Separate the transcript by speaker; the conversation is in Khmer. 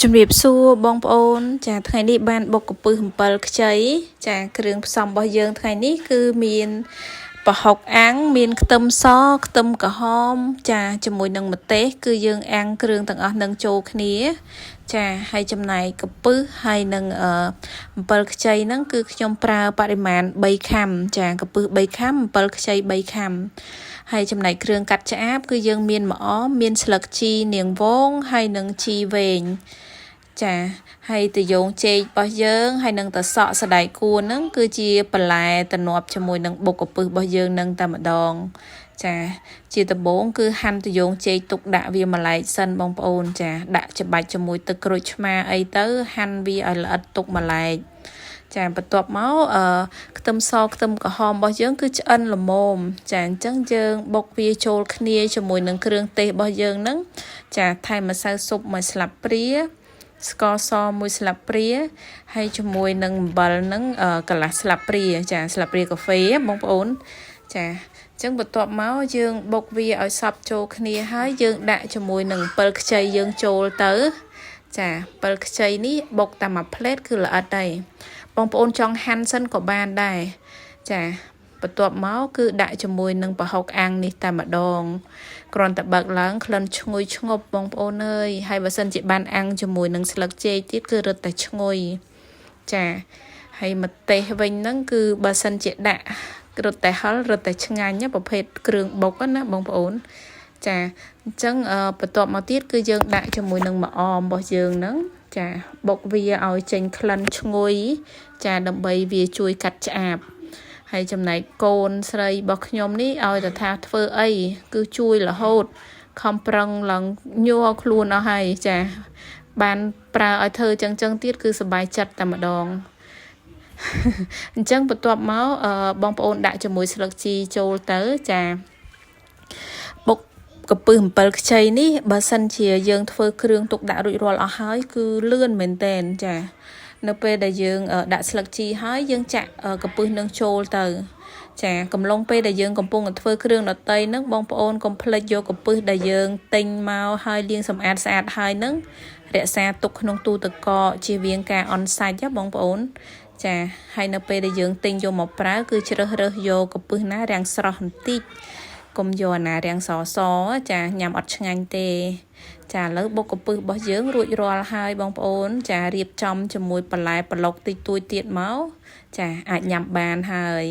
Speaker 1: ជំរាបសួរបងប្អូនចាថ្ងៃនេះបានបុកកំពឹស7ខ្ចីចាគ្រឿងផ្សំរបស់យើងថ្ងៃនេះគឺមានប្រហុកអាំងមានខ្ទឹមសខ្ទឹមក្រហមចាជាមួយនឹងម្ទេសគឺយើងអាំងគ្រឿងទាំងអស់នឹងចូលគ្នាចាហើយចំណែកកំពឹសហើយនឹង7ខ្ចីហ្នឹងគឺខ្ញុំប្រើបរិមាណ3ខាំចាកំពឹស3ខាំ7ខ្ចី3ខាំហើយចំណែកគ្រឿងកាត់ឆ្អាបគឺយើងមានម្អមមានស្លឹកជីនាងវងហើយនឹងជីវែងចាហើយតយងចេករបស់យើងហើយនឹងតសក់សដៃគួរហ្នឹងគឺជាបន្លែតំណប់ជាមួយនឹងបុកកំពឹសរបស់យើងនឹងតែម្ដងចាជាដំបូងគឺហាន់តយងចេកទុកដាក់វាម្លែកសិនបងប្អូនចាដាក់ច្បាច់ជាមួយទឹកក្រូចឆ្មាអីទៅហាន់វាឲ្យល្អិតទុកម្លែកចាបន្ទាប់មកខ្ទឹមសខ្ទឹមក្រហមរបស់យើងគឺឆ្អិនល្មមចាអញ្ចឹងយើងបុកវាចូលគ្នាជាមួយនឹងគ្រឿងទេសរបស់យើងហ្នឹងចាថែមម្សៅស៊ុប1ស្លាបព្រាស្ករស1ស្លាបព្រាហើយជាមួយនឹងអំបិលហ្នឹងកន្លះស្លាបព្រាចាស្លាបព្រាកាហ្វេបងប្អូនចាអញ្ចឹងបន្ទាប់មកយើងបុកវាឲ្យសព្វចូលគ្នាហើយយើងដាក់ជាមួយនឹង7ខ្ចីយើងចូលទៅចា7ខ្ចីនេះបុកតាមមួយផ្លេតគឺល្អិតហើយបងប្អូនចង់ហាន់សិនក៏បានដែរចាបន្ទាប់មកគឺដាក់ជាមួយនឹងប្រហុកអាំងនេះតែម្ដងគ្រាន់តែបើកឡើងក្លិនឈ្ងុយឈ្ងប់បងប្អូនអើយហើយបើសិនជាបានអាំងជាមួយនឹងស្លឹកចេកទៀតគឺរឹតតែឈ្ងុយចាហើយម្ទេសវិញហ្នឹងគឺបើសិនជាដាក់រឹតតែហឹររឹតតែឆ្ងាញ់ប្រភេទគ្រឿងបុកណាបងប្អូនចាអញ្ចឹងបន្ទាប់មកទៀតគឺយើងដាក់ជាមួយនឹងម្អមរបស់យើងហ្នឹងចាបុកវាឲ្យចេញក្លិនឈ្ងុយចាដើម្បីវាជួយកាត់ឆ្អាបហើយចំណែកកូនស្រីរបស់ខ្ញុំនេះឲ្យតែថាធ្វើអីគឺជួយរហូតខំប្រឹងឡើងញ័រខ្លួនអស់ហើយចាបានប្រើឲ្យធ្វើចឹងទៀតគឺសប្បាយចិត្តតែម្ដងអញ្ចឹងបន្ទាប់មកបងប្អូនដាក់ជាមួយស្លឹកជីចូលទៅចាបុកកំពឹស7ខ្ចីនេះបើសិនជាយើងធ្វើគ្រឿងទុកដាក់រួចរាល់អស់ហើយគឺលឿនមែនតែនចានៅពេលដែលយើងដាក់ស្លឹកជីហើយយើងចាក់កំពឹសនឹងចូលទៅចាកំឡុងពេលដែលយើងកំពុងធ្វើគ្រឿងដតីហ្នឹងបងប្អូនកុំភ្លេចយកកំពឹសដែលយើងទិញមកហើយលាងសម្អាតស្អាតហើយហ្នឹងរក្សាទុកក្នុងទូទឹកកកជៀសវាងការអន់សាច់ណាបងប្អូនចាហើយនៅពេលដែលយើងទិញយកមកប្រើគឺជ្រើសរើសយកកំពឹសណារាងស្រស់បន្តិចកុំយកណារាងសចាញ៉ាំអត់ឆ្ងាញ់ទេចាឥឡូវបុកកំពឹសរបស់យើងរួចរាល់ហើយបងប្អូនចារៀបចំជាមួយបន្លែប្លុកតិចតួចទៀតមកចាអាចញ៉ាំបានហើយ